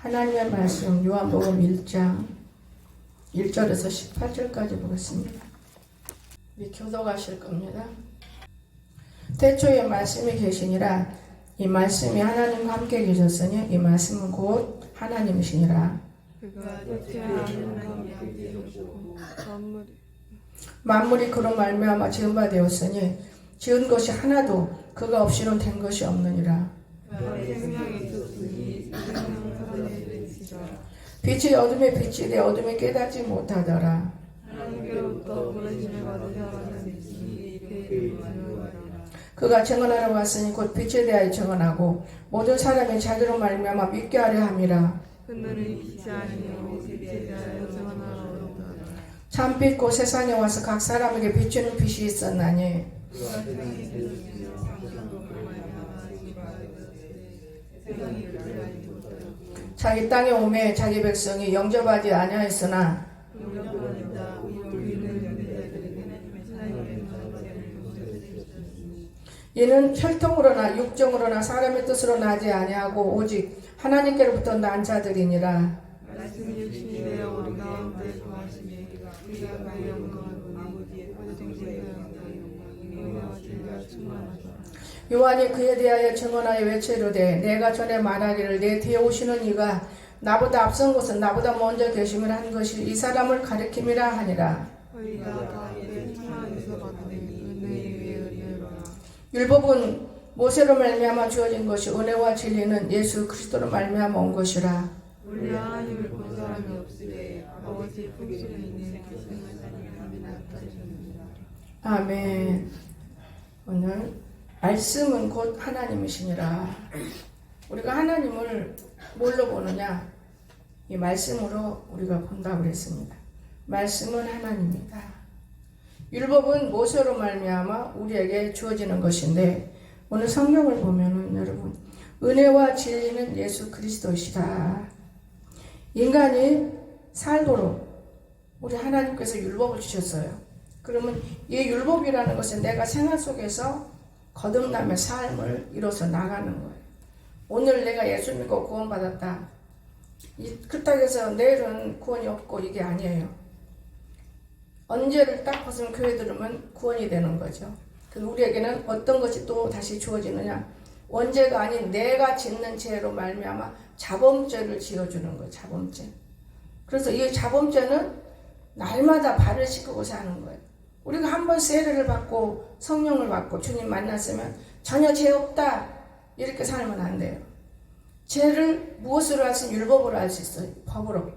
하나님의 말씀 요한복음 1장 1절에서 18절까지 보겠습니다. 우리 교독하실 겁니다. 태초에 말씀이 계시니라. 이 말씀이 하나님과 함께 계셨으니 이 말씀은 곧 하나님이시니라. 그가 태초에 하나님과 함께 계셨고 만물이 그로 말미암아 지은 바 되었으니 지은 것이 하나도 그가 없이는 된 것이 없느니라. 생명이 있었으니 생명은 사람의 빛이라. 빛이 어둠에 비치되 어둠이 깨닫지 못하더라. 하나님께로부터 보내심을 받은 자라는 빛이 그의 빛이라. 그가 증언하러 왔으니 곧 빛에 대하여 증언하고 모든 사람이 자기로 말미암아 믿게 하려 함이라. 그들은 빛이 아니요 빛에 대하여 증언하러 온다. 참빛 곧 세상에 와서 각 사람에게 비추는 빛이 있었나니 그가 세상에 계셨으며 상상으로 말미암아 세상이 그를 알지 못하였고 자기 땅에 오매 자기 백성이 영접하지 아니하였으나 영접하는 자 우리를 믿는 자들에게는 하나님의 말씀을 보내주셨으니 이는 혈통으로나 육정으로나 사람의 뜻으로 나지 아니하고 오직 하나님께로부터 난 자들이니라. 말씀이 육신이 되어 우리 가운데 거하시니 우리가 그의 영광을 아버지의 화성신의 영광이 은혜와 진리가 충만하다. 요한이 그에 대하여 증언하여 외치로되 내가 전에 말하기를 내 뒤에 오시는 이가 나보다 앞선 것은 나보다 먼저 계심을 한 것이 이 사람을 가리킴이라 하니라. 저희가 다 이제 하나님께서 받으니 은혜에 의해 은혜로라. 율법은 모세로 말미암아 주어진 것이 은혜와 진리는 예수 그리스도로 말미암아 온 것이라. 원래 하나님을 본 사람이 없으되 아버지 품속에 있는 그 생명이 나타나셨느니라. 아멘. 오늘 말씀은 곧 하나님이시니라. 우리가 하나님을 뭘로 보느냐? 이 말씀으로 우리가 본다고 그랬습니다. 말씀은 하나님이다. 율법은 모세로 말미암아 우리에게 주어지는 것인데 오늘 성경을 보면은 여러분 은혜와 진리는 예수 그리스도이시다. 인간이 살도록 우리 하나님께서 율법을 주셨어요. 그러면 이 율법이라는 것은 내가 생활 속에서 거듭남의 삶을 이뤄서 나가는 거예요. 오늘 내가 예수 믿고 구원받았다. 그렇다고 해서 내일은 구원이 없고 이게 아니에요. 언제를 딱 벗으면 교회 들으면 구원이 되는 거죠. 그래서 우리에게는 어떤 것이 또 다시 주어지느냐. 원죄가 아닌 내가 짓는 죄로 말미암아 자범죄를 지어주는 거예요. 자범죄. 그래서 이 자범죄는 날마다 발을 씻고 사는 거예요. 우리가 한번 세례를 받고 성령을 받고 주님 만났으면 전혀 죄 없다 이렇게 살면 안 돼요. 죄를 무엇으로 할 수 있는 율법으로 할 수 있어요. 법으로.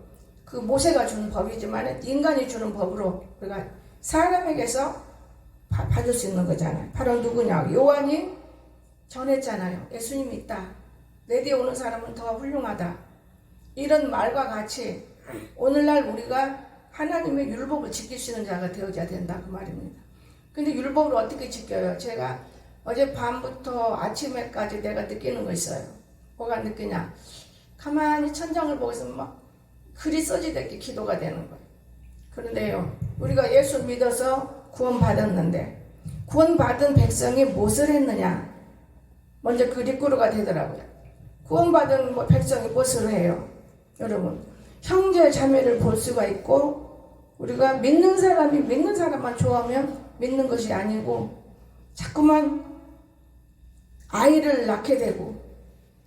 그 모세가 주는 법이지만 인간이 주는 법으로 우리가 사람에게서 받을 수 있는 거잖아요. 바로 누구냐? 요한이 전했잖아요. 예수님이 있다. 내 뒤에 오는 사람은 더 훌륭하다. 이런 말과 같이 오늘날 우리가 하나님의 율법을 지킬 수 있는 자가 되어야 된다 그 말입니다. 근데 율법을 어떻게 지켜요? 제가 어제 밤부터 아침에까지 내가 느끼는 거 있어요. 뭐가 느끼냐? 가만히 천장을 보고 있으면 막 글이 써지듯이 기도가 되는 거예요. 그런데요, 우리가 예수 믿어서 구원받았는데 구원받은 백성이 무엇을 했느냐? 먼저 그 뒷구루가 되더라고요. 구원받은 백성이 무엇을 해요? 여러분, 형제 자매를 볼 수가 있고 우리가 믿는 사람이 믿는 사람만 좋아하면 믿는 것이 아니고 자꾸만 아이를 낳게 되고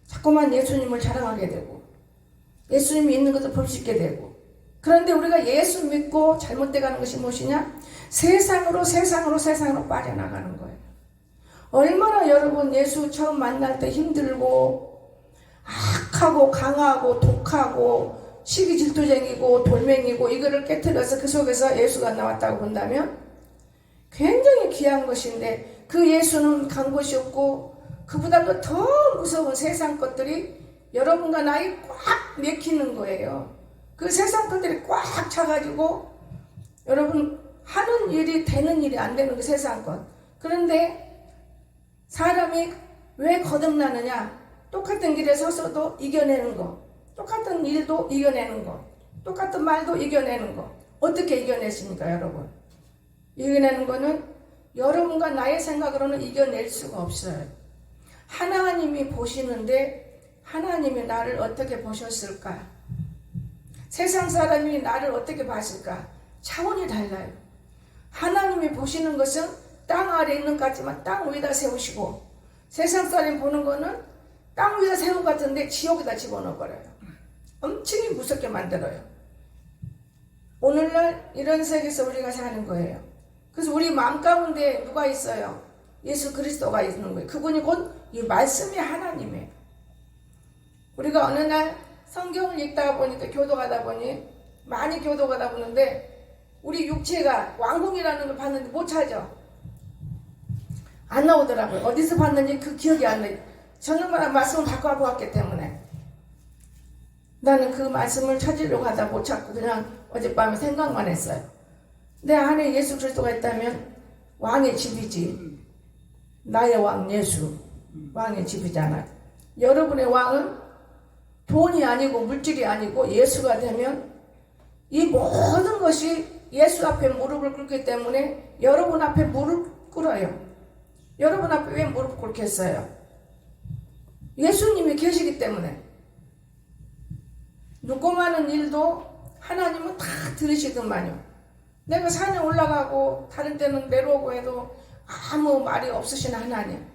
자꾸만 예수님을 자랑하게 되고 예수님이 있는 것을 볼 수 있게 되고 그런데 우리가 예수 믿고 잘못돼 가는 것이 무엇이냐? 세상으로 빠져나가는 거예요. 얼마나 여러분 예수 처음 만날 때 힘들고 악하고 강하고 독하고 시기 질투쟁이고 돌멩이고 이거를 깨트려서 그 속에서 예수가 나왔다고 본다면 굉장히 귀한 것인데 그 예수는 간 곳이 없고 그보다도 더 무서운 세상 것들이 여러분과 나이 꽉 맥히는 거예요. 그 세상 것들이 꽉 차가지고 여러분 하는 일이 되는 일이 안 되는 그 세상 것. 그런데 사람이 왜 거듭나느냐? 똑같은 길에 서서도 이겨내는 거. 똑같은 일도 이겨내는 거. 똑같은 말도 이겨내는 거. 어떻게 이겨내십니까 여러분? 이겨내는 거는 여러분과 나의 생각으로는 이겨낼 수가 없어요. 하나님이 보시는데 하나님이 나를 어떻게 보셨을까? 세상 사람이 나를 어떻게 봤을까? 차원이 달라요. 하나님이 보시는 것은 땅 아래에 있는 것 같지만 땅 위에다 세우시고, 세상 사람이 보는 거는 땅 위에다 세운 것 같은데 지옥에다 집어넣어버려요. 엄청 무섭게 만들어요. 오늘날 이런 세계에서 우리가 사는 거예요. 그래서 우리 마음 가운데 누가 있어요? 예수 그리스도가 있는 거예요. 그분이 곧 이 말씀이 하나님이에요. 우리가 어느 날 성경을 읽다가 보니까 교도가다 보니 많이 교도가다 보는데 우리 육체가 왕궁이라는 걸 봤는데 못 찾아. 안 나오더라고요. 어디서 봤는지 그 기억이 안 나요. 저는 말씀을 갖고 왔기 때문에 나는 그 말씀을 찾으려고 하다 못 찾고 그냥 어젯밤에 생각만 했어요. 내 안에 예수 그리스도가 있다면 왕의 집이지. 나의 왕 예수 왕의 집이잖아요. 여러분의 왕은 돈이 아니고 물질이 아니고 예수가 되면 이 모든 것이 예수 앞에 무릎을 꿇기 때문에 여러분 앞에 무릎 꿇어요. 여러분 앞에 왜 무릎 꿇겠어요? 예수님이 계시기 때문에. 누구만한 일도 하나님은 다 들으시더만요. 내가 산에 올라가고 다른 때는 내려오고 해도 아무 말이 없으신 하나님.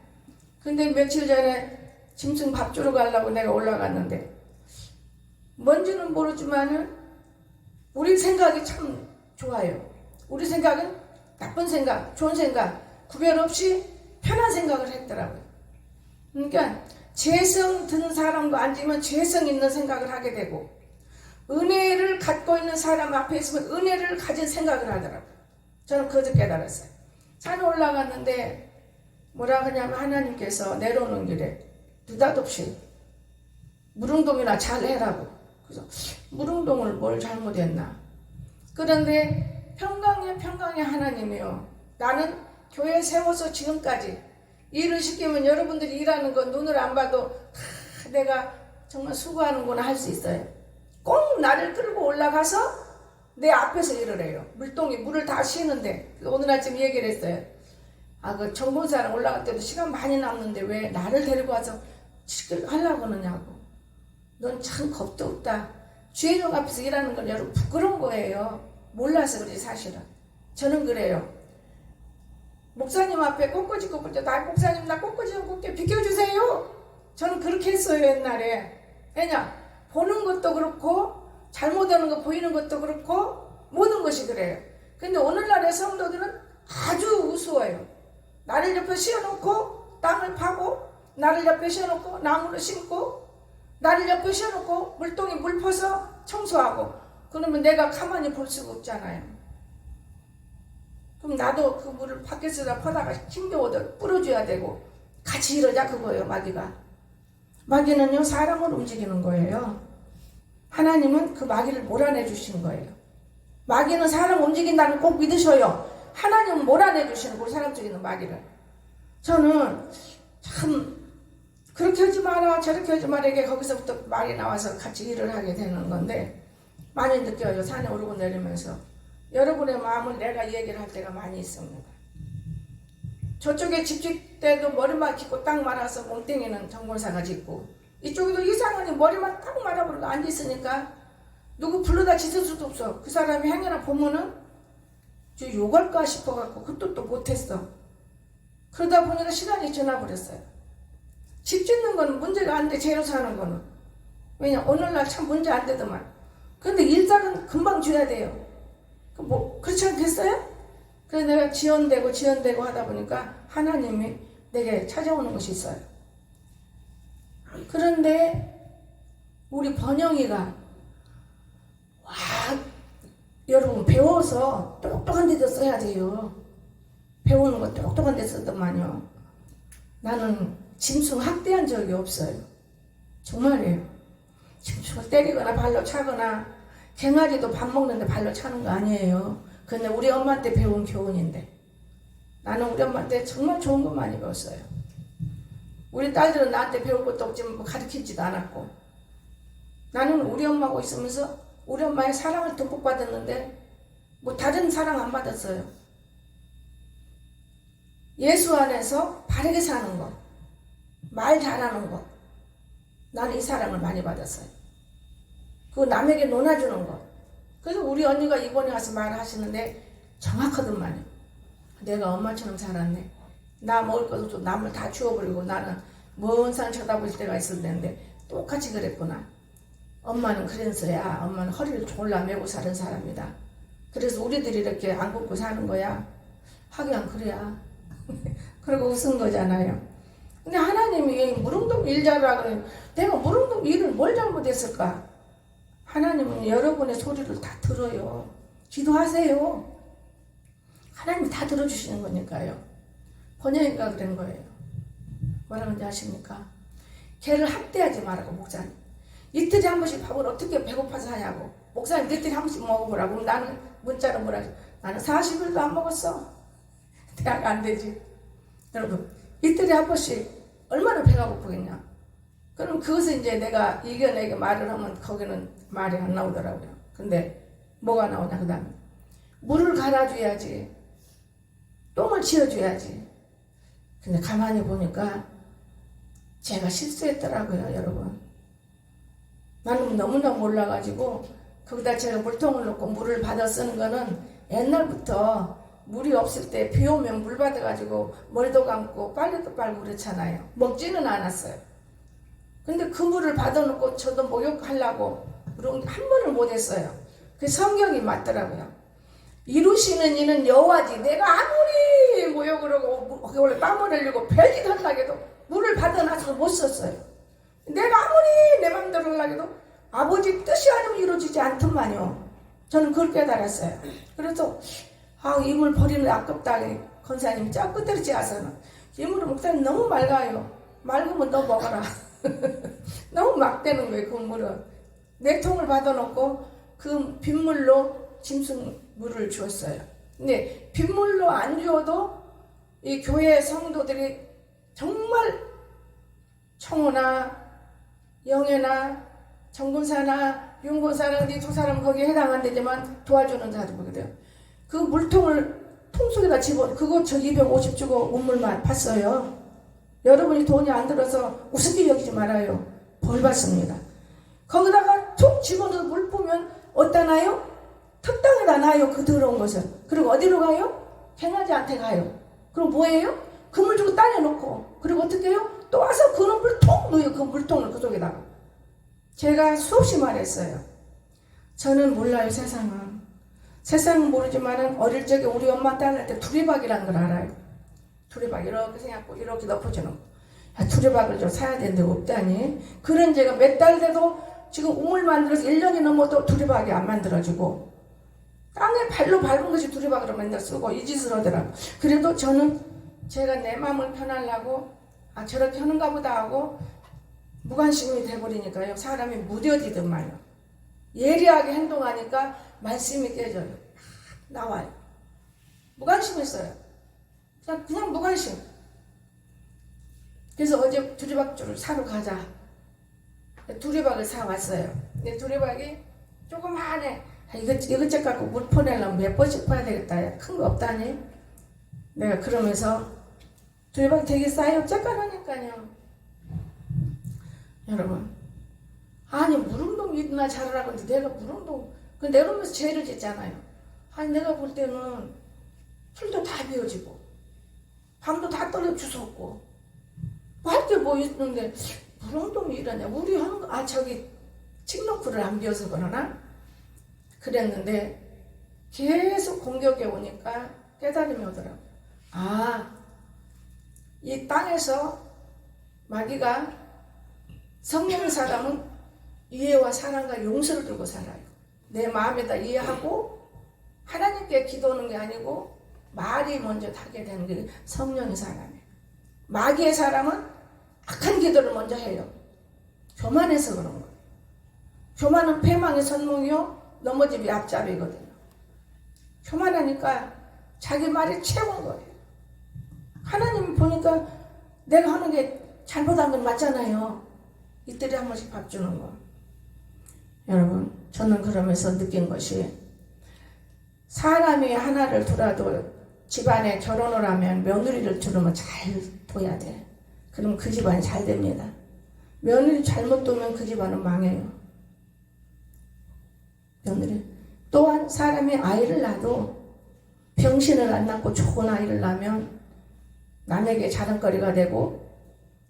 근데 며칠 전에 짐승 밥 주러 가려고 내가 올라갔는데 뭔지는 모르지만은 우리 생각이 참 좋아요. 우리 생각은 나쁜 생각, 좋은 생각 구별 없이 편한 생각을 했더라고요. 그러니까 죄성 든 사람과 앉으면 죄성 있는 생각을 하게 되고, 은혜를 갖고 있는 사람 앞에 있으면 은혜를 가진 생각을 하더라고요. 저는 그것을 깨달았어요. 산에 올라갔는데 뭐라 그러냐면 하나님께서 내려오는 길에 느닷없이 무릉동이나 잘 해라고. 그래서 무릉동을 뭘 잘못했나. 그런데 평강의 하나님이요. 나는 교회 세워서 지금까지 일을 시키면 여러분들이 일하는 건 눈을 안 봐도 다 내가 정말 수고하는구나 할 수 있어요. 꼭 나를 끌고 올라가서 내 앞에서 일을 해요. 물동이 물을 다 쉬는데 오늘 아침 얘기를 했어요. 그 정본사랑 올라갈 때도 시간 많이 남는데 왜 나를 데리고 와서 하려고 그러냐고. 넌 참 겁도 없다. 주인공 앞에서 일하는 건 여러분 부끄러운 거예요. 몰라서 그러지 사실은. 저는 그래요. 목사님 앞에 꽃꽂이 꽂을 때 나 목사님 나 꽃꽂이 좀 꽂게 비켜주세요. 저는 그렇게 했어요 옛날에. 왜냐 보는 것도 그렇고 잘못하는 거 보이는 것도 그렇고 모든 것이 그래요. 근데 오늘날의 성도들은 아주 우스워요. 나를 옆에 씌워놓고 땅을 파고, 나를 옆에 씌워놓고 나무를 심고, 나를 옆에 씌워놓고 물동에 물 퍼서 청소하고, 그러면 내가 가만히 볼 수가 없잖아요. 그럼 나도 그 물을 밖에서다 퍼다가 힘겨워도 뿌려줘야 되고 같이 이러자 그거예요. 마귀가. 마귀는요 사람을 움직이는 거예요. 하나님은 그 마귀를 몰아내 주시는 거예요. 마귀는 사람 움직인다는 꼭 믿으셔요. 하나님은 몰아내 주시는 거예요. 사람 쪽에 있는 마귀를. 저는 참 그렇게 하지 마라 저렇게 하지 마라 이게 거기서부터 말이 나와서 같이 일을 하게 되는 건데 많이 느껴요. 산에 오르고 내리면서. 여러분의 마음을 내가 얘기를 할 때가 많이 있습니다. 저쪽에 집질 때도 머리만 짚고 딱 말아서 몸뚱이는 정권사가 짚고, 이쪽에도 이상하니 머리만 딱 말아버리고 앉아있으니까 누구 불러다 짖을 수도 없어. 그 사람이 행여나 보면은 저 욕할까 싶어갖고 그것도 또 못했어. 그러다 보니까 시간이 지나버렸어요. 집 짓는 거는 문제가 안 돼. 재료 사는 거는. 왜냐 오늘날 참 문제 안 되더만. 근데 일단은 금방 줘야 돼요. 그렇지 않겠어요? 그래서 내가 지연되고 하다 보니까 하나님이 내게 찾아오는 것이 있어요. 그런데 우리 번영이가 여러분 배워서 똑똑한 데서 써야 돼요. 배우는 거 똑똑한 데서 쓰더만요. 나는 짐승 학대한 적이 없어요. 정말이에요. 짐승을 때리거나 발로 차거나, 갱아리도 밥 먹는데 발로 차는 거 아니에요. 근데 우리 엄마한테 배운 교훈인데, 나는 우리 엄마한테 정말 좋은 거 많이 배웠어요. 우리 딸들은 나한테 배울 것도 없지만 가르치지도 않았고, 나는 우리 엄마하고 있으면서 우리 엄마의 사랑을 듬뿍 받았는데 다른 사랑 안 받았어요. 예수 안에서 바르게 사는 거, 말 잘하는 거, 나는 이 사랑을 많이 받았어요. 그 남에게 논아주는 거. 그래서 우리 언니가 이번에 와서 말하시는데 정확하더만요. 내가 엄마처럼 살았네. 나 먹을 것도 남을 다 주워버리고 나는 먼 산 쳐다볼 때가 있을 텐데 똑같이 그랬구나. 엄마는 그랬어야. 엄마는 허리를 졸라 메고 사는 사람이다. 그래서 우리들이 이렇게 안 굽고 사는 거야. 하긴 그래야. 그러고 웃은 거잖아요. 근데 하나님이 무릉동 일 잘하라 그래. 내가 무릉동 일을 뭘 잘못했을까? 하나님은 여러분의 소리를 다 들어요. 기도하세요. 하나님이 다 들어주시는 거니까요. 번영이가 그런 거예요. 뭐라는지 아십니까? 걔를 학대하지 말라고, 목사님. 이틀에 한 번씩 밥을 어떻게 배고파서 하냐고. 목사님 이틀에 한 번씩 먹어보라고. 그럼 나는 문자로 뭐라 하지? 나는 40일도 안 먹었어. 대학 안 되지. 여러분, 이틀에 한 번씩 얼마나 배가 고프겠냐. 그럼 그것을 이제 내가 이겨내게 말을 하면 거기는 말이 안 나오더라고요. 근데 뭐가 나오냐, 그 다음에. 물을 갈아줘야지. 똥을 치워줘야지. 근데 가만히 보니까 제가 실수했더라고요, 여러분. 나는 너무나 몰라가지고 거기다 제가 물통을 넣고 물을 받아 쓰는 거는 옛날부터 물이 없을 때 비 오면 물 받아가지고 머리도 감고 빨래도 빨고 그렇잖아요. 먹지는 않았어요. 근데 그 물을 받아놓고 저도 목욕하려고 그런 한 번을 못했어요. 그 성경이 맞더라고요. 이루시는 이는 여호와지. 내가 아무리 목욕을 하고 원래 땀을 흘리고 별짓 한다고 해도 물을 받아놔서 못 썼어요. 내가 아무리 내 맘대로 하려고 해도 아버지 뜻이 아니면 이루어지지 않더만요. 저는 그걸 깨달았어요. 그래서 이 물 버리는 아깝다. 권사님 쫙 끝들지 않아서는 이 물은 목사님 너무 맑아요. 맑으면 너 먹어라. 너무 막대는 거예요. 그 물은. 내 통을 받아놓고 그 빗물로 짐승물을 주었어요. 근데 빗물로 안 주어도 이 교회 성도들이 정말 청호나 영애나 정군사나 윤군사나 이 두 사람 거기에 해당 안 되지만 도와주는 사람이거든요. 그 물통을 통 속에다 집어 그거 저 250 주고 우물만 팠어요. 여러분이 돈이 안 들어서 우습게 여기지 말아요. 벌 받습니다. 거기다가 툭 집어넣어서 물 뿌면 어디다 놔요? 턱당에다 놔요. 그 더러운 것을. 그리고 어디로 가요? 갱아지한테 가요. 그럼 뭐예요? 그 물 주고 따려 놓고 그리고 어떻게 해요? 또 와서 그 물통 놓여요. 그 물통을 그 속에다가. 제가 수없이 말했어요. 저는 몰라요, 세상은. 세상은 모르지만은 어릴 적에 우리 엄마 딸할 때 두리박이라는 걸 알아요. 두리박 이렇게 생각하고 이렇게 덮어주는 거. 야, 두리박을 좀 사야 되는데 없다니. 그런 제가 몇 달 돼도 지금 우물 만들어서 1년이 넘어도 두리박이 안 만들어지고 땅에 발로 밟은 것이 두리박으로 맨날 쓰고 이 짓을 하더라고. 그래도 저는 제가 내 마음을 편하려고 저렇게 하는가 보다 하고 무관심이 돼버리니까요. 사람이 무뎌지더만요. 예리하게 행동하니까 말씀이 깨져요. 나와요. 무관심했어요. 그냥 무관심. 그래서 어제 두리박줄을 사러 가자. 두리박을 사왔어요. 근데 두리박이 조그마하네. 이것저것 갖고 물 퍼내려면 몇 번씩 퍼야 되겠다. 큰 거 없다니. 내가 그러면서 두리박이 되게 싸요. 쬐깐하니까요. 여러분. 아니 무릉동 일이나 잘하라고 했는데 내가 무릉동 내가 그러면서 죄를 짓잖아요. 아니 내가 볼 때는 풀도 다 비워지고 방도 다 떨어 주웠고 뭐 할 게 뭐 있는데 무릉동 일하냐. 우리 하는 거 저기 칡노크를 안 비워서 그러나 그랬는데 계속 공격이 오니까 깨달음이 오더라고요. 이 땅에서 마귀가 성령의 사람은 이해와 사랑과 용서를 두고 살아요. 내 마음에다 이해하고 하나님께 기도하는 게 아니고 말이 먼저 하게 되는 게 성령의 사람이에요. 마귀의 사람은 악한 기도를 먼저 해요. 교만해서 그런 거예요. 교만은 패망의 선봉이요 넘어짐이 앞잡이거든요. 교만하니까 자기 말이 최고인 거예요. 하나님이 보니까 내가 하는 게 잘못한 건 맞잖아요. 이틀에 한 번씩 밥 주는 거. 여러분, 저는 그러면서 느낀 것이 사람이 하나를 두라도 집안에 결혼을 하면 며느리를 두르면 잘 둬야 돼. 그럼 그 집안이 잘 됩니다. 며느리 잘못 두면 그 집안은 망해요. 며느리. 또한 사람이 아이를 낳아도 병신을 안 낳고 좋은 아이를 낳으면 남에게 자랑거리가 되고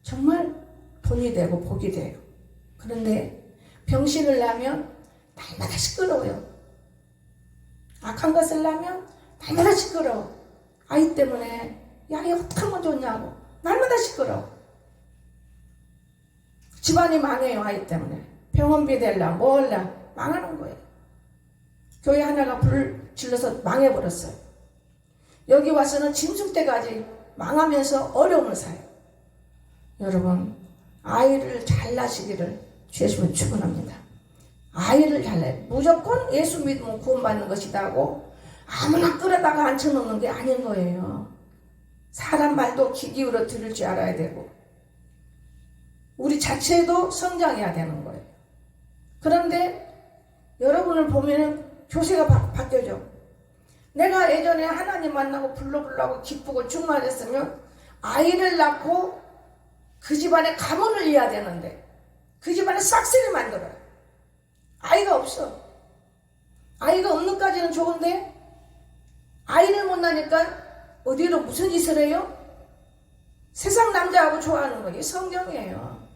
정말 돈이 되고 복이 돼요. 그런데 병신을 낳으면 날마다 시끄러워요. 악한 것을 낳으면 날마다 시끄러워. 아이 때문에 야 이 어떻게 하면 좋냐고 날마다 시끄러워. 집안이 망해요. 아이 때문에 병원비 댈라 뭘라 망하는 거예요. 교회 하나가 불을 질러서 망해버렸어요. 여기 와서는 짐승 때까지 망하면서 어려움을 사요. 여러분 아이를 잘 낳으시기를 주시면 축원합니다. 아이를 잘 낳아요. 무조건 예수 믿으면 구원받는 것이다 하고 아무나 끌어다가 앉혀놓는 게 아닌 거예요. 사람 말도 귀 기울여 들을 줄 알아야 되고 우리 자체도 성장해야 되는 거예요. 그런데 여러분을 보면 교세가 바뀌어져. 내가 예전에 하나님 만나고 불러보려고 기쁘고 충만했으면 아이를 낳고 그 집안에 가문을 이어야 되는데 그 집안에 싹쓸이 만들어요. 아이가 없어. 아이가 없는 까지는 좋은데 아이를 못 낳으니까 어디로 무슨 짓을 해요? 세상 남자하고 좋아하는 거지. 성경이에요.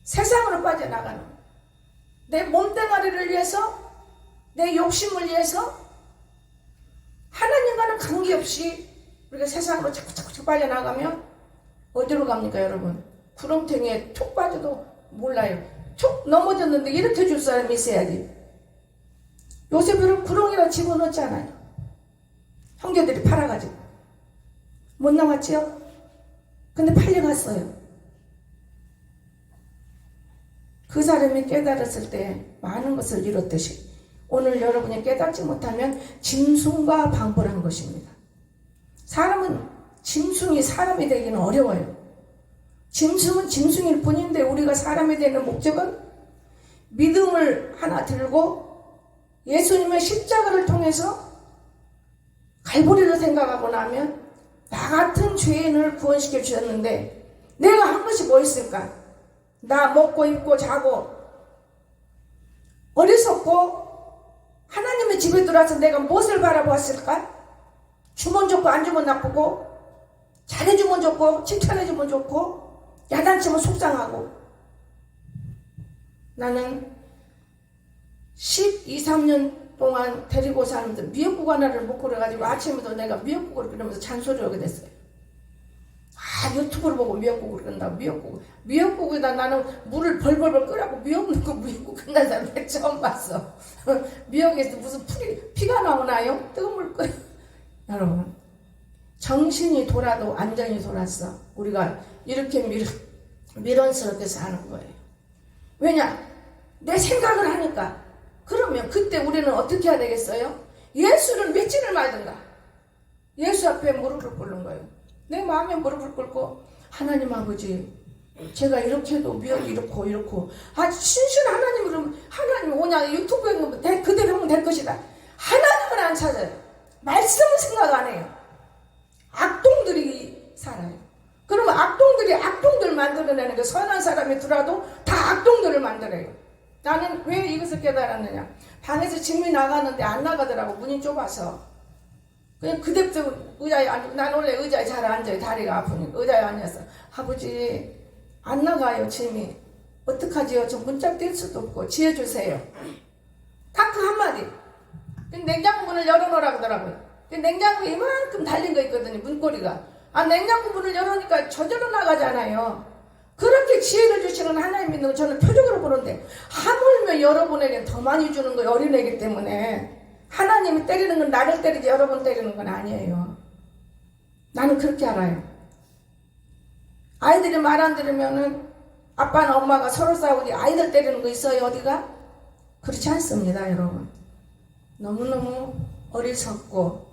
세상으로 빠져나가는 내 몸뚱아리를 위해서 내 욕심을 위해서 하나님과는 관계없이 우리가 세상으로 자꾸 빠져나가면 어디로 갑니까 여러분? 구렁텅이에 툭 빠져도 몰라요. 툭 넘어졌는데 이렇게 줄 사람이 있어야지. 요셉을 구렁이라 집어넣었잖아요. 형제들이 팔아가지고 못 나왔지요? 근데 팔려갔어요. 그 사람이 깨달았을 때 많은 것을 이뤘듯이 오늘 여러분이 깨닫지 못하면 짐승과 방불한 것입니다. 사람은 짐승이 사람이 되기는 어려워요. 짐승은 짐승일 뿐인데 우리가 사람이 되는 목적은 믿음을 하나 들고 예수님의 십자가를 통해서 갈보리를 생각하고 나면 나 같은 죄인을 구원시켜 주셨는데 내가 한 것이 뭐 있을까? 나 먹고 입고 자고 어리석고 하나님의 집에 들어와서 내가 무엇을 바라보았을까? 주면 좋고 안 주면 나쁘고 잘해주면 좋고 칭찬해주면 좋고 야단치면 속상하고 나는 12, 3년 동안 데리고 사는데 미역국 하나를 못 끓여가지고 아침에도 내가 미역국을 끓이면서 잔소리를 하게 됐어요. 아 유튜브를 보고 미역국을 끓인다고 미역국에다 나는 물을 벌벌벌 끓여고 미역국 끝난 사람 처음 봤어. 미역에서 무슨 피가 나오나요? 뜨거운 물 끓여. 여러분 정신이 돌아도 안정이 돌았어. 우리가 이렇게 미련스럽게 사는 거예요. 왜냐? 내 생각을 하니까. 그러면 그때 우리는 어떻게 해야 되겠어요? 예수를 믿지를 말든가. 예수 앞에 무릎을 꿇는 거예요. 내 마음에 무릎을 꿇고 하나님 아버지 제가 이렇게 해도 미역이 이렇고 신신 하나님으로 하나님 오냐 유튜브에 그대로 하면 될 것이다. 하나님을 안 찾아요. 말씀을 생각 안 해요. 악동들이 살아요. 그러면 악동들 만들어내는 게 선한 사람이 들어와도 다 악동들을 만들어요. 나는 왜 이것을 깨달았느냐? 방에서 짐이 나가는데 안 나가더라고. 문이 좁아서. 그냥 그때부터 의자에 난 원래 의자에 잘 앉아요. 다리가 아프니까 의자에 앉아서 아버지 안 나가요 짐이. 어떡하지요? 저 문짝 뛸 수도 없고 지어주세요. 딱 그 한마디. 냉장고 문을 열어놓으라고 하더라고요. 냉장고에 이만큼 달린 거 있거든요. 문고리가. 냉장고 문을 열어놓으니까 저절로 나가잖아요. 그렇게 지혜를 주시는 하나님 믿는 거 저는 표적으로 보는데 하물며 여러분에게 더 많이 주는 거예요. 어린애기 때문에. 하나님이 때리는 건 나를 때리지 여러분 때리는 건 아니에요. 나는 그렇게 알아요. 아이들이 말 안 들으면은 아빠나 엄마가 서로 싸우지 아이들 때리는 거 있어요 어디가? 그렇지 않습니다 여러분. 너무너무 어리석고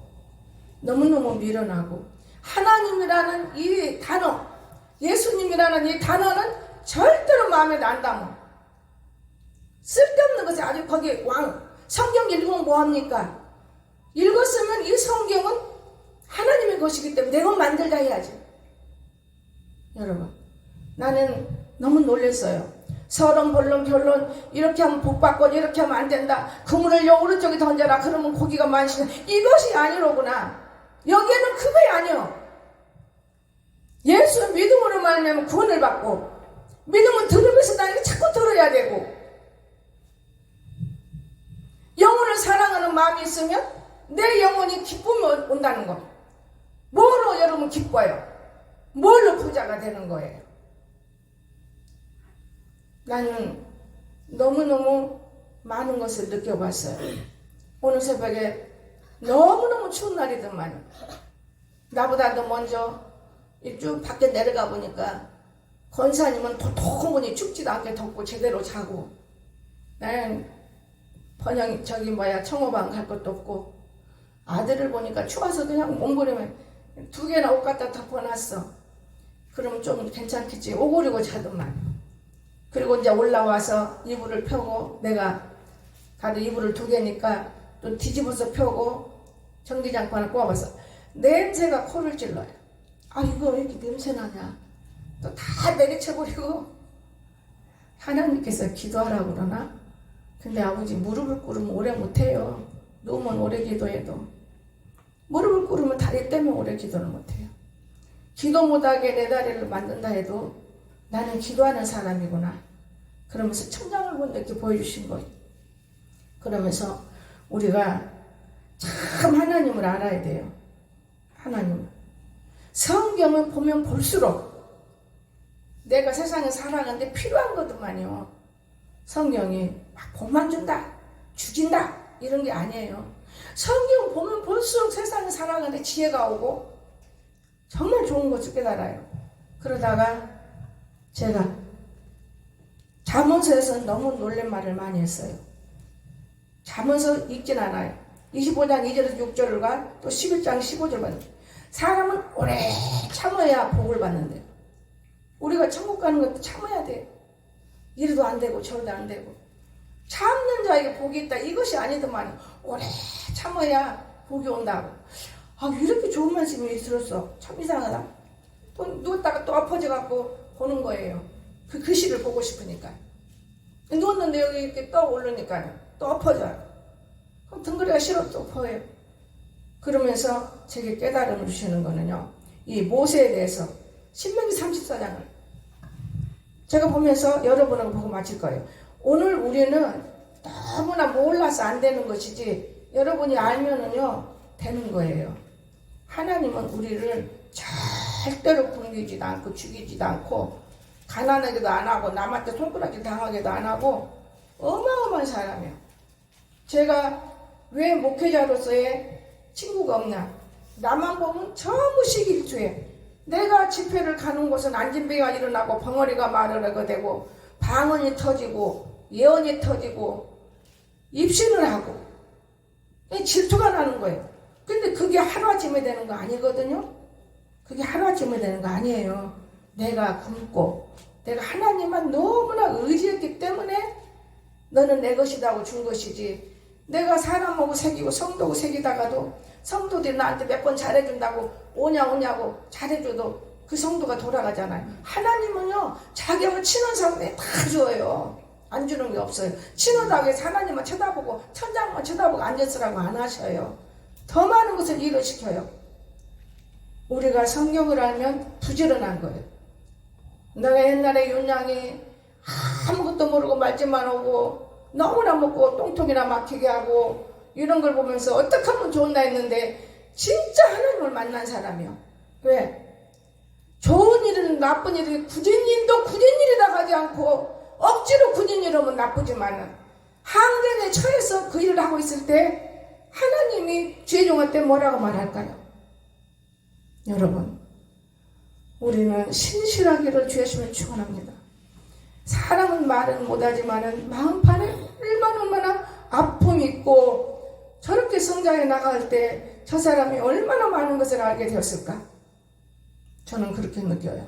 너무너무 미련하고 하나님이라는 이 단어 예수님이라는 이 단어는 절대로 마음에 안 담아. 쓸데없는 것이 아주 거기 성경 읽으면 뭐합니까? 읽었으면 이 성경은 하나님의 것이기 때문에 내가 만들다 해야지. 여러분 나는 너무 놀랐어요. 서론 본론 결론 이렇게 하면 복 받고 이렇게 하면 안 된다. 그물을 요 오른쪽에 던져라. 그러면 고기가 많으시네. 이것이 아니로구나. 여기에는 그게 아니요. 예수 믿음으로 말하면 구원을 받고 믿음은 들으면서 나에게 자꾸 들어야 되고 영혼을 사랑하는 마음이 있으면 내 영혼이 기쁨이 온다는 거. 뭐로 여러분 기뻐요? 뭘로 부자가 되는 거예요? 나는 너무너무 많은 것을 느껴봤어요. 오늘 새벽에 너무너무 추운 날이더만 나보다도 먼저 쭉 밖에 내려가 보니까 권사님은 도통분이 춥지도 않게 덥고 제대로 자고 나는 청호방 갈 것도 없고 아들을 보니까 추워서 그냥 몸부림에 2개나 옷 갖다 덮어놨어. 그러면 좀 괜찮겠지. 오그리고 자더만. 그리고 이제 올라와서 이불을 펴고 내가 가도 이불을 2개니까 또 뒤집어서 펴고 전기장판 하나 꽂아봤어. 냄새가 코를 찔러요. 아 이거 왜 이렇게 냄새 나냐. 또 다 내리쳐버리고 하나님께서 기도하라고 그러나? 근데 아버지 무릎을 꿇으면 오래 못해요. 누우면 오래 기도해도 무릎을 꿇으면 다리 때문에 오래 기도를 못해요. 기도 못하게 내 다리를 만든다 해도 나는 기도하는 사람이구나. 그러면서 천장을 본다 이렇게 보여주신 거예요. 그러면서 우리가 참 하나님을 알아야 돼요. 하나님. 성경을 보면 볼수록 내가 세상에 살아가는데 필요한 것들만요. 성경이 막 복만 준다, 죽인다 이런 게 아니에요. 성경 보면 볼수록 세상에 살아가는데 지혜가 오고 정말 좋은 것을 깨달아요. 그러다가 제가 잠언서에서 너무 놀란 말을 많이 했어요. 잠언서 읽진 않아요. 25장 2절에서 6절과 또 11장 15절 받는 사람은 오래 참아야 복을 받는데요. 우리가 천국 가는 것도 참아야 돼요. 이래도 안 되고 저래도 안 되고 참는 자에게 복이 있다. 이것이 아니더만요. 오래 참아야 복이 온다고. 아 이렇게 좋은 말씀이 들었어. 참 이상하다. 또 누웠다가 또 엎어져갖고 보는 거예요. 그 글씨를 보고 싶으니까. 누웠는데 여기 이렇게 떠오르니까요. 또 엎어져요. 그럼 등거리가 싫어 또 엎어요. 그러면서 제게 깨달음을 주시는 거는요. 이 모세에 대해서 신명기 34장을 제가 보면서 여러분하고 보고 마칠 거예요. 오늘 우리는 너무나 몰라서 안 되는 것이지 여러분이 알면은요 되는 거예요. 하나님은 우리를 절대로 굶기지도 않고 죽이지도 않고 가난하게도 안 하고 남한테 손가락질 당하게도 안 하고 어마어마한 사람이에요. 제가 왜 목회자로서의 친구가 없냐. 나만 보면 전부 시기일투해. 내가 집회를 가는 곳은 안진뱅이가 일어나고 벙어리가 말을 하게 되고 방언이 터지고 예언이 터지고 입신을 하고 질투가 나는 거예요. 근데 그게 하루아침에 되는 거 아니거든요. 그게 하루아침에 되는 거 아니에요. 내가 굶고 내가 하나님만 너무나 의지했기 때문에 너는 내 것이라고 준 것이지. 내가 사람하고 새기고 성도하고 새기다가도 성도들이 나한테 몇 번 잘해준다고 오냐고 잘해줘도 그 성도가 돌아가잖아요. 하나님은요 자기하고 친한 사람에 다 줘요. 안 주는 게 없어요. 친하다고 해서 하나님만 쳐다보고 천장만 쳐다보고 앉았으라고 안 하셔요. 더 많은 것을 일어시켜요. 우리가 성경을 알면 부지런한 거예요. 내가 옛날에 윤양이 아무것도 모르고 말짓만 오고 너무나 먹고 똥통이나 막히게 하고 이런 걸 보면서 어떻게 하면 좋나 했는데 진짜 하나님을 만난 사람이요. 왜? 좋은 일은 나쁜 일이 굳은일도 굳은일이다 하지 않고 억지로 굳은일하면 나쁘지만은 항쟁에 처해서 그 일을 하고 있을 때 하나님이 죄종한테 뭐라고 말할까요? 여러분 우리는 신실하기를 주였으면 축원합니다. 사람은 말은 못하지만은 마음판에 얼마나 아픔이 있고 저렇게 성장해 나갈 때 저 사람이 얼마나 많은 것을 알게 되었을까? 저는 그렇게 느껴요.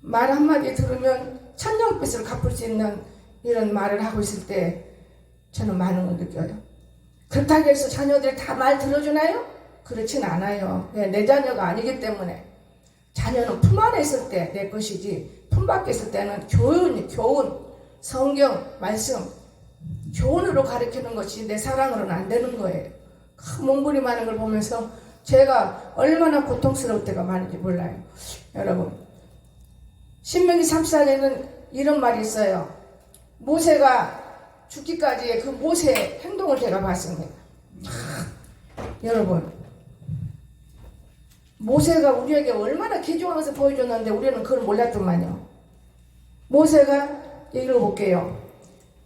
말 한마디 들으면 천냥빚을 갚을 수 있는 이런 말을 하고 있을 때 저는 많은 걸 느껴요. 그렇다고 해서 자녀들이 다 말 들어주나요? 그렇진 않아요. 내 자녀가 아니기 때문에 자녀는 품 안에 있을 때 내 것이지 품 품밖에 있을 때는 교훈, 성경, 말씀, 교훈으로 가르치는 것이 내 사랑으로는 안 되는 거예요. 몸부림하는 걸 보면서 제가 얼마나 고통스러울 때가 많은지 몰라요. 여러분, 신명기 34장에는 이런 말이 있어요. 모세가 죽기까지의 그 모세의 행동을 제가 봤습니다. 여러분, 모세가 우리에게 얼마나 기중하면서 보여줬는데 우리는 그걸 몰랐더만요. 모세가 읽어볼게요.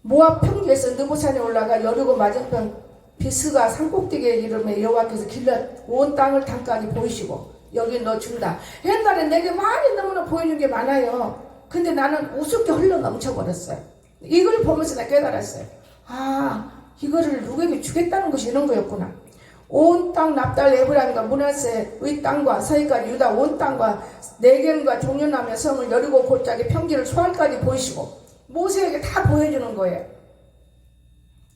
모압 평지에서 느보산에 올라가 여리고 맞은편 비스가 산꼭대기에 이름에 여호와께서 길앗 온 땅을 땅까지 보이시고 여기 너 준다. 옛날에 내게 많이 너무나 보여준 게 많아요. 근데 나는 우습게 흘러 넘쳐버렸어요. 이걸 보면서 내가 깨달았어요. 아, 이거를 누구에게 주겠다는 것이 이런 거였구나. 온 땅 납달 에브라임과 므낫세의 땅과 서해까지 유다 온 땅과 네겜과 종려나며 성을 여리고 골짜기 평지를 소알까지 보이시고 모세에게 다 보여주는 거예요.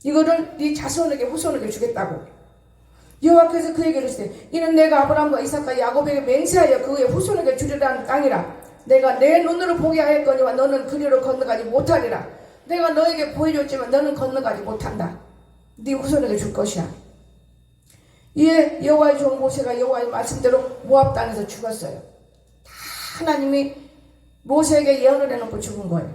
이거를 네 자손에게 후손에게 주겠다고. 여호와께서 그에게 이르시되 이는 내가 아브라함과 이삭과 야곱에게 맹세하여 그의 후손에게 주리라는 땅이라. 내가 내 눈으로 보게 하였거니와 너는 그리로 건너가지 못하리라. 내가 너에게 보여줬지만 너는 건너가지 못한다. 네 후손에게 줄 것이야. 이에 여호와의 종 모세가 여호와의 말씀대로 모압 땅에서 죽었어요. 다 하나님이 모세에게 예언을 해놓고 죽은 거예요.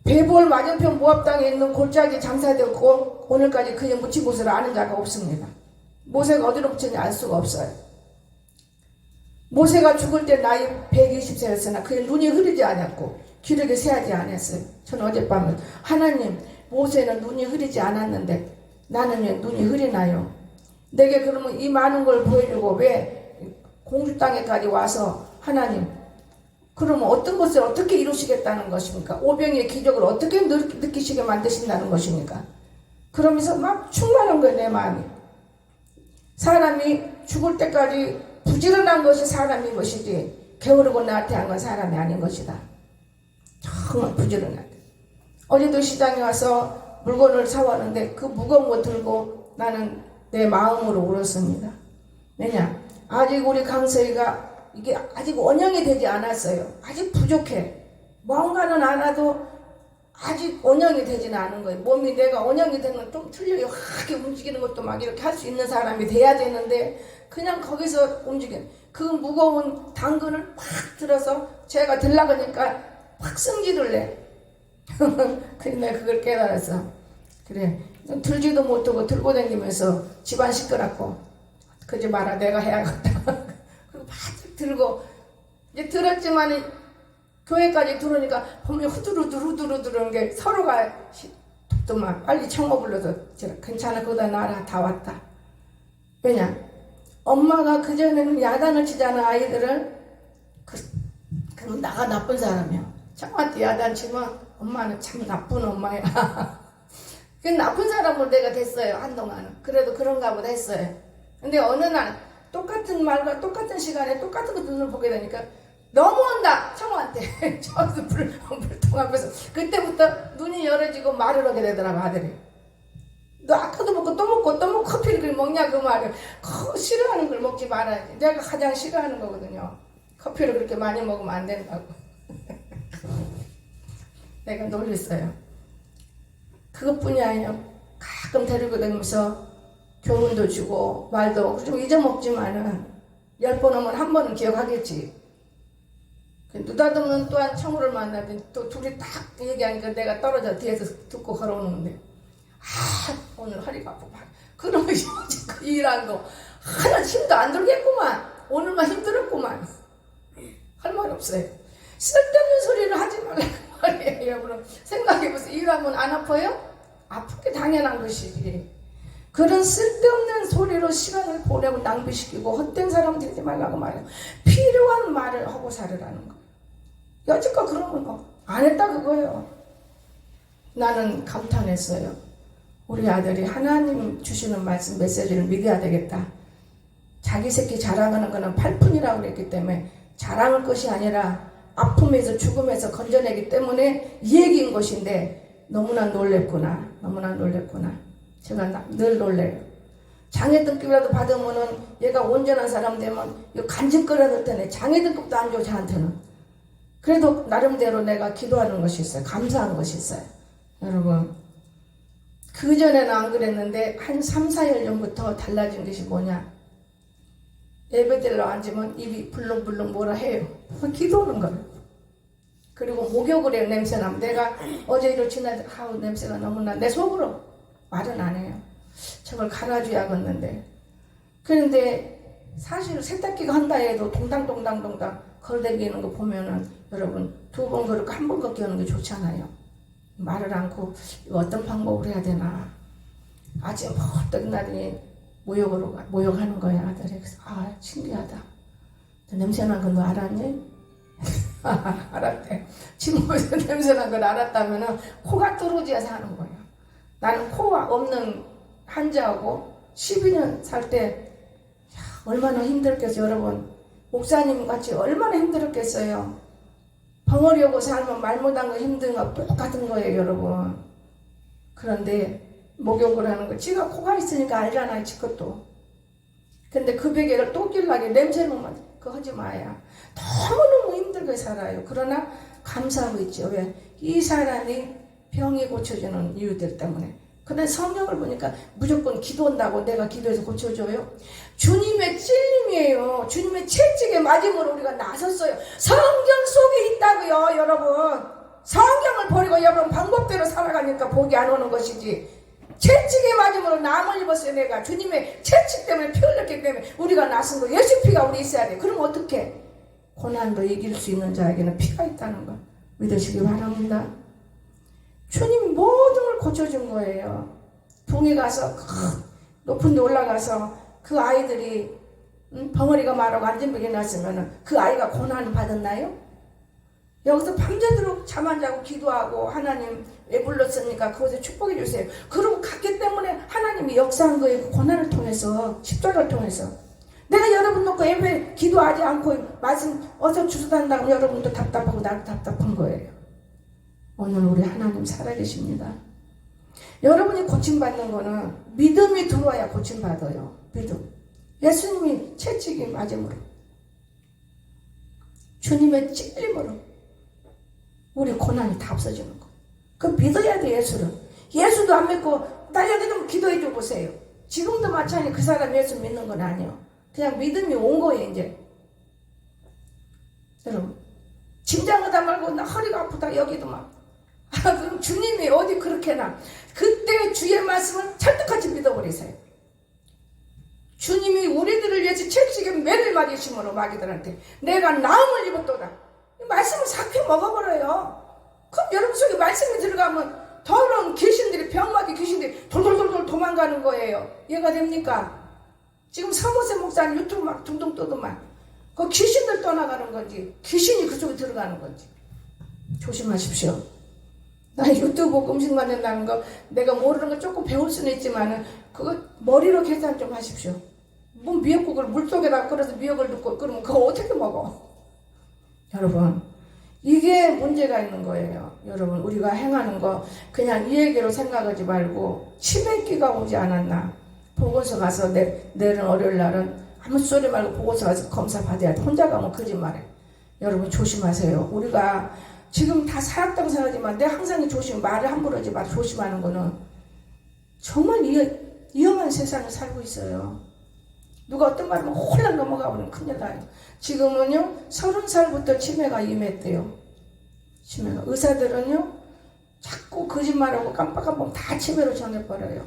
베볼 맞은편 모압 땅에 있는 골짜기 장사되었고 오늘까지 그의 묻힌 곳을 아는 자가 없습니다. 모세가 어디로 묻혔는지 알 수가 없어요. 모세가 죽을 때 나이 120세였으나 그의 눈이 흐리지 않았고 기력이 새하지 않았어요. 저는 어젯밤에 하나님, 모세는 눈이 흐리지 않았는데 나는 왜 눈이 흐리나요? 내게 그러면 이 많은 걸 보여주고 왜 공주 땅에까지 와서 하나님, 그러면 어떤 것을 어떻게 이루시겠다는 것입니까? 오병이의 기적을 어떻게 느끼시게 만드신다는 것입니까? 그러면서 막 충만한 거예요, 내 마음이. 사람이 죽을 때까지 부지런한 것이 사람인 것이지 게으르고 나태한 건 사람이 아닌 것이다. 정말 부지런하다. 어제도 시장에 와서 물건을 사왔는데 그 무거운 거 들고 나는 내 마음으로 울었습니다. 왜냐? 아직 우리 강서희가 이게 아직 원형이 되지 않았어요. 아직 부족해. 뭔가는 알아도 아직 원형이 되지는 않은 거예요. 몸이 내가 원형이 되면 좀 틀려요. 확 움직이는 것도 막 이렇게 할 수 있는 사람이 돼야 되는데 그냥 거기서 움직여. 그 무거운 당근을 팍 들어서 제가 들라가니까 확 승질을 내. 그래 내가 그걸 깨달았어. 그래 들지도 못하고 들고 다니면서 집안 시끄럽고 그러지 마라 내가 해야겠다. 그리고 바짝 들고 이제 들었지만 교회까지 들어오니까 보면 후두루두루두루두르는 게 서로가 또 빨리 청어 불러서 괜찮아 거기다 놔라 다 왔다. 왜냐? 엄마가 그전에는 야단을 치잖아 아이들을. 그럼 나가 나쁜 사람이야. 청한테 야단 치면 엄마는 참 나쁜 엄마야. 그 나쁜 사람으로 내가 됐어요 한동안은. 그래도 그런가 보다 했어요. 근데 어느 날 똑같은 말과 똑같은 시간에 똑같은 눈을 보게 되니까 넘어온다 청호한테. 저기서 불통 앞에서 그때부터 눈이 열어지고 말을 하게 되더라고 아들이. 너 아까도 먹고 또 먹고 또 먹고 커피를 그렇게 먹냐 그 말을. 싫어하는 걸 먹지 말아야지. 내가 가장 싫어하는 거거든요. 커피를 그렇게 많이 먹으면 안 된다고. 내가 놀렸어요. 그것뿐이 아니에요. 가끔 데리고 다니면서 교훈도 주고 말도 좀 잊어먹지만은 10번 오면 한 번은 기억하겠지. 느닷없는 또한 청우를 만나더니 또 둘이 딱 얘기하니까 내가 떨어져 뒤에서 듣고 걸어오는데 오늘 허리가 아프고 그러면 그 일한 거 하나 힘도 안 들겠구만. 오늘만 힘들었구만. 할 말 없어요. 쓸데없는 소리를 하지 말라고 말이에요. 여러분 생각해보세요. 일하면 안 아파요? 아픈 게 당연한 것이지. 그런 쓸데없는 소리로 시간을 보내고 낭비시키고 헛된 사람 되지 말라고 말해요. 필요한 말을 하고 살으라는 거. 여지껏 그런 거 안 했다 그거예요. 나는 감탄했어요. 우리 아들이 하나님 주시는 말씀 메시지를 믿어야 되겠다. 자기 새끼 자랑하는 거는 팔푼이라고 그랬기 때문에 자랑할 것이 아니라 아픔에서 죽음에서 건져내기 때문에 이 얘기인 것인데 너무나 놀랬구나. 너무나 놀랬구나. 제가 늘 놀래요. 장애 등급이라도 받으면은 얘가 온전한 사람 되면 이거 간증 끌어들 테네. 장애 등급도 안 줘 저한테는. 그래도 나름대로 내가 기도하는 것이 있어요. 감사하는 것이 있어요. 여러분, 그전에는 안 그랬는데 한 3, 4일 전부터 달라진 것이 뭐냐? 예배드리러 앉으면 입이 불렁불렁 뭐라 해요. 기도하는 거예요. 그리고 목욕을 해요. 냄새나면. 내가 어제 이를 지나서 아우 냄새가 너무나 내 속으로 말은 안 해요. 저걸 갈아줘야겠는데. 그런데 사실 세탁기가 한다 해도 동당동당 걸어다니는 거 보면은 여러분 2번 걸고 1번 걷기 하는 게 좋잖아요. 말을 않고 어떤 방법으로 해야 되나. 아침 벌떡 나더니 모욕하는 거야. 아들이. 그래서 신기하다. 냄새난 거 너 알았니? 알았대. 침묵에서 냄새난 걸 알았다면은 코가 뚫어져서 하는 거야. 나는 코가 없는 환자하고 12년 살 때 얼마나 힘들겠어요. 여러분, 목사님 같이 얼마나 힘들었겠어요. 벙어리 오고 살면 말 못한 거 힘든 거 똑같은 거예요. 여러분. 그런데 목욕을 하는 거 지가 코가 있으니까 알잖아요. 지 것도. 근데 그 베개를 또 끼려고 냄새는 그거 하지 마야. 너무너무 힘들게 살아요. 그러나 감사하고 있죠. 왜? 이 사람이 병이 고쳐지는 이유들 때문에. 근데 성경을 보니까 무조건 기도한다고 내가 기도해서 고쳐줘요? 주님의 찔림이에요. 주님의 채찍에 맞음으로 우리가 나섰어요. 성경 속에 있다고요, 여러분. 성경을 버리고 여러분 방법대로 살아가니까 복이 안 오는 것이지. 채찍에 맞음으로 남을 입었어요. 내가 주님의 채찍 때문에 피 흘렸기 때문에 우리가 나선 거. 예수 피가 우리 있어야 돼. 그럼 어떻게? 고난도 이길 수 있는 자에게는 피가 있다는 걸 믿으시기 바랍니다. 주님이 모든 걸 고쳐준 거예요. 동에 가서 높은 데 올라가서 그 아이들이 벙어리가 마르고 안전병이 났으면 그 아이가 고난을 받았나요? 여기서 밤새도록 잠 안 자고 기도하고 하나님 왜 불렀습니까? 그것에 축복해 주세요. 그러고 갔기 때문에 하나님이 역사한 거예요. 그 고난을 통해서, 십자가를 통해서. 내가 여러분 놓고 예배 기도하지 않고 말씀 어서 주소단다고 여러분도 답답하고 나도 답답한 거예요. 오늘 우리 하나님 살아계십니다. 여러분이 고침받는 거는 믿음이 들어와야 고침받아요. 믿음. 예수님이 채찍이 맞음으로 주님의 찔림으로 우리 고난이 다 없어지는 거. 그 믿어야 돼. 예수를. 예수도 안 믿고 나 여기 좀 기도해 줘 보세요. 지금도 마찬가지 그 사람 예수 믿는 건 아니에요. 그냥 믿음이 온 거예요. 이제 여러분 짐장하다 말고 나 허리가 아프다 여기도 막 그럼 주님이 어디 그렇게나. 그때 주의 말씀을 찰떡같이 믿어버리세요. 주님이 우리들을 위해서 채찍에 매를 맞으심으로 마귀들한테 내가 나음을 입었도다. 이 말씀을 삭혀 먹어버려요. 그럼 여러분 속에 말씀이 들어가면 더러운 귀신들이 병마귀 귀신들이 돌돌돌돌 도망가는 거예요. 이해가 됩니까? 지금 서모세 목사님 유튜브 막 둥둥 떠도만 그 귀신들 떠나가는 건지 귀신이 그쪽에 들어가는 건지 조심하십시오. 나 유튜브 보고 음식 만든다는 거 내가 모르는 거 조금 배울 수는 있지만 그거 머리로 계산 좀 하십시오. 뭐 미역국을 물속에다 끓여서 미역을 넣고 그러면 그거 어떻게 먹어? 여러분 이게 문제가 있는 거예요. 여러분 우리가 행하는 거 그냥 이 얘기로 생각하지 말고 치매기가 오지 않았나. 보건소 가서 내일은 월요일 날은 아무 소리 말고 보건소 가서 검사 받아야 돼. 혼자 가면 거짓말해. 여러분 조심하세요. 우리가 지금 다 사약당사하지만 내가 항상 말을 함부로 하지 마. 조심하는 거는 정말 위험한 세상에 살고 있어요. 누가 어떤 말하면 홀랑 넘어가 버리면 큰일 나요. 지금은요 30살부터 치매가 임했대요. 치매가. 의사들은요 자꾸 거짓말하고 깜빡깜빡 다 치매로 정해버려요.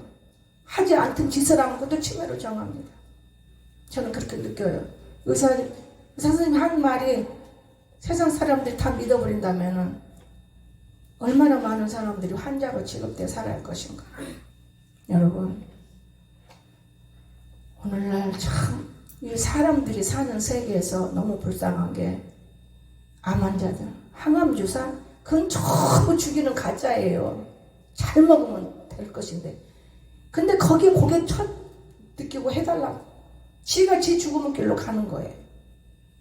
하지 않던 짓을 하면 그것도 치매로 정합니다. 저는 그렇게 느껴요. 의사 선생님이 하는 말이 세상 사람들이 다 믿어버린다면 얼마나 많은 사람들이 환자로 취급돼 살아야 할 것인가. 여러분 오늘날 참 이 사람들이 사는 세계에서 너무 불쌍한 게 암 환자들, 항암주사 그건 전부 죽이는 가짜예요. 잘 먹으면 될 것인데 근데 거기에 고개 첫 느끼고 해달라고 지가 지 죽음의 길로 가는 거예요.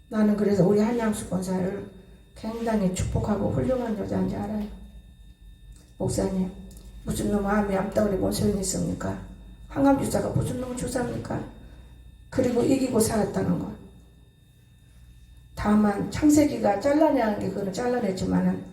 나는 그래서 우리 한양수 권사를 굉장히 축복하고 훌륭한 여자인지 알아요. 목사님 무슨 놈 암이 암덩어리 뭔 소용이 있습니까? 항암주사가 무슨 놈 주사입니까? 그리고 이기고 살았다는 거. 다만 창세기가 잘라내는 게 그거는 잘라냈지만은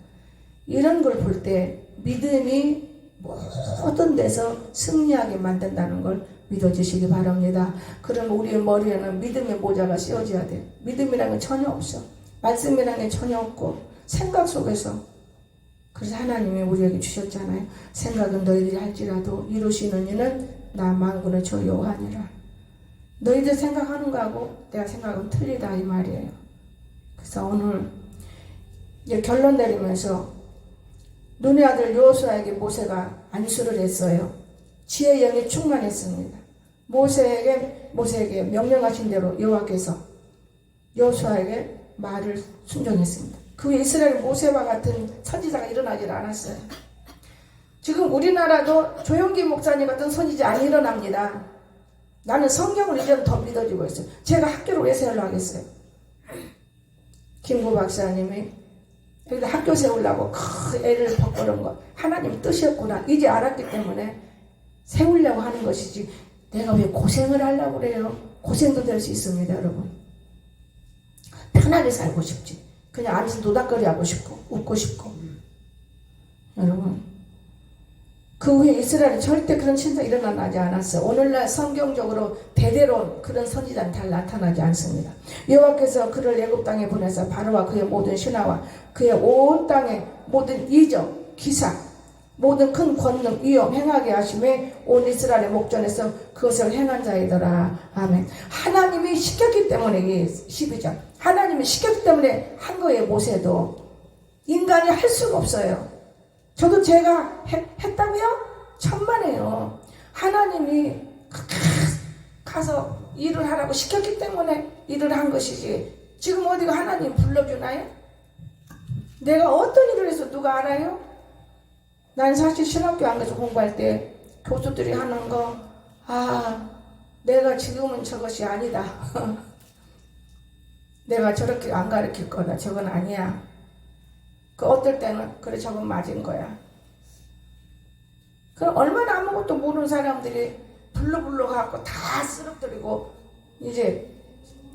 이런 걸 볼 때 믿음이 모든 데서 승리하게 만든다는 걸 믿어주시기 바랍니다. 그럼 우리의 머리에는 믿음의 모자가 씌워져야 돼. 믿음이라는 건 전혀 없어. 말씀이라는 게 전혀 없고 생각 속에서. 그래서 하나님이 우리에게 주셨잖아요. 생각은 너희들이 할지라도 이루시는 이는 나 만군의 주 여호와니라. 너희들 생각하는 거하고 내가 생각은 틀리다 이 말이에요. 그래서 오늘 이제 결론 내리면서 눈의 아들 여호수아에게 모세가 안수를 했어요. 지혜의 영이 충만했습니다. 모세에게 명령하신 대로 여호와께서 여호수아에게 말을 순종했습니다. 그 후에 이스라엘 모세와 같은 선지자가 일어나질 않았어요. 지금 우리나라도 조영기 목사님 같은 선지자 안 일어납니다. 나는 성경을 이제는 더 믿어지고 있어요. 제가 학교를 왜 세우려고 하겠어요? 김구 박사님이 여기다 학교 세우려고 애를 버거는 거 하나님 뜻이었구나 이제 알았기 때문에 세우려고 하는 것이지 내가 왜 고생을 하려고 그래요. 고생도 될 수 있습니다. 여러분 편하게 살고 싶지. 그냥 앉아서 노닥거리 하고 싶고 웃고 싶고. 여러분 그 후에 이스라엘은 절대 그런 신사 일어나지 않았어요. 오늘날 성경적으로 대대로 그런 선지자는 잘 나타나지 않습니다. 여호와께서 그를 애굽 땅에 보내서 바로와 그의 모든 신하와 그의 온 땅의 모든 이적, 기사, 모든 큰 권능, 위엄 행하게 하심에 온 이스라엘의 목전에서 그것을 행한 자이더라. 아멘. 하나님이 시켰기 때문에 이게 12절. 하나님이 시켰기 때문에 한 거예요. 모세도. 인간이 할 수가 없어요. 저도 제가 했다고요? 천만에요. 하나님이 가서 일을 하라고 시켰기 때문에 일을 한 것이지. 지금 어디가 하나님 불러주나요? 내가 어떤 일을 해서 누가 알아요? 난 사실 신학교 안 가서 공부할 때 교수들이 하는 거, 내가 지금은 저것이 아니다. 내가 저렇게 안 가르칠 거다. 저건 아니야. 그 어떨 때는 그래 저건 맞은 거야. 그럼 얼마나 아무것도 모르는 사람들이 불러 갖고 다 쓰러뜨리고 이제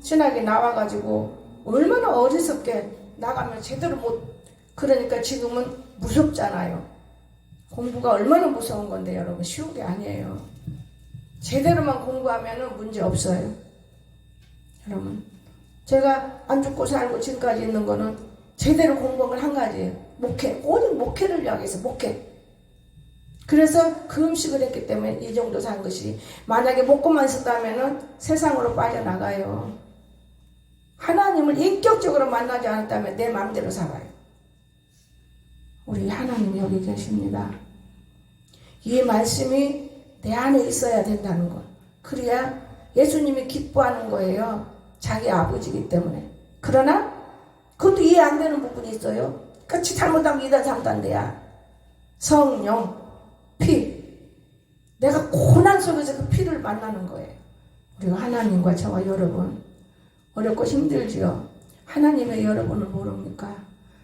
신학에 나와가지고 얼마나 어리석게 나가면 제대로 못. 그러니까 지금은 무섭잖아요. 공부가 얼마나 무서운 건데 여러분 쉬운 게 아니에요. 제대로만 공부하면 문제 없어요. 여러분 제가 안 죽고 살고 지금까지 있는 거는 제대로 공부를 한 가지예요. 목회. 오직 목회를 위해서 목회. 그래서 그 음식을 했기 때문에 이 정도 산 것이 만약에 먹고만 있었다면 세상으로 빠져나가요. 하나님을 인격적으로 만나지 않았다면 내 마음대로 살아요. 우리 하나님 여기 계십니다. 이 말씀이 내 안에 있어야 된다는 것. 그래야 예수님이 기뻐하는 거예요. 자기 아버지이기 때문에. 그러나 그것도 이해 안 되는 부분이 있어요. 같이 잘못하면 이단 상단돼야. 성령, 피. 내가 고난 속에서 그 피를 만나는 거예요. 우리가 하나님과 저와 여러분 어렵고 힘들지요. 하나님의 여러분을 모릅니까?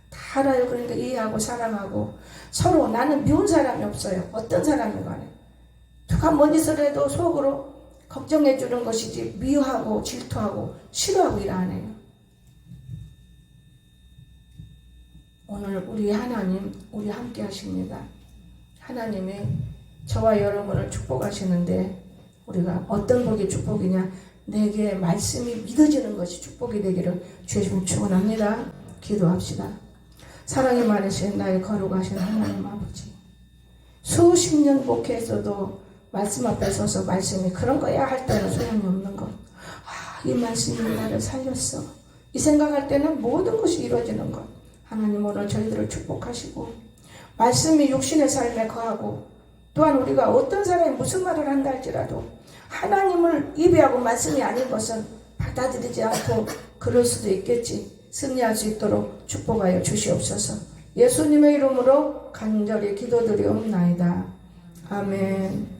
다 알아요. 그러니까 이해하고 사랑하고 서로. 나는 미운 사람이 없어요. 어떤 사람이 간에 누가 뭔 짓을 해도 속으로 걱정해 주는 것이지 미워하고 질투하고 싫어하고 일 안 해요. 오늘 우리 하나님 우리 함께 하십니다. 하나님이 저와 여러분을 축복하시는데 우리가 어떤 복이 축복이냐? 내게 말씀이 믿어지는 것이 축복이 되기를 주님 축원합니다. 기도합시다. 사랑이 많으신 나의 거룩하신 하나님 아버지, 수십 년 목회에서도 말씀 앞에 서서 말씀이 그런 거야 할 때는 소용이 없는 것. 이 말씀이 나를 살렸어. 이 생각할 때는 모든 것이 이루어지는 것. 하나님 오늘 저희들을 축복하시고 말씀이 육신의 삶에 거하고 또한 우리가 어떤 사람이 무슨 말을 한다 할지라도 하나님을 예배하고 말씀이 아닌 것은 받아들이지 않고 그럴 수도 있겠지. 승리할 수 있도록 축복하여 주시옵소서. 예수님의 이름으로 간절히 기도드리옵나이다. 아멘.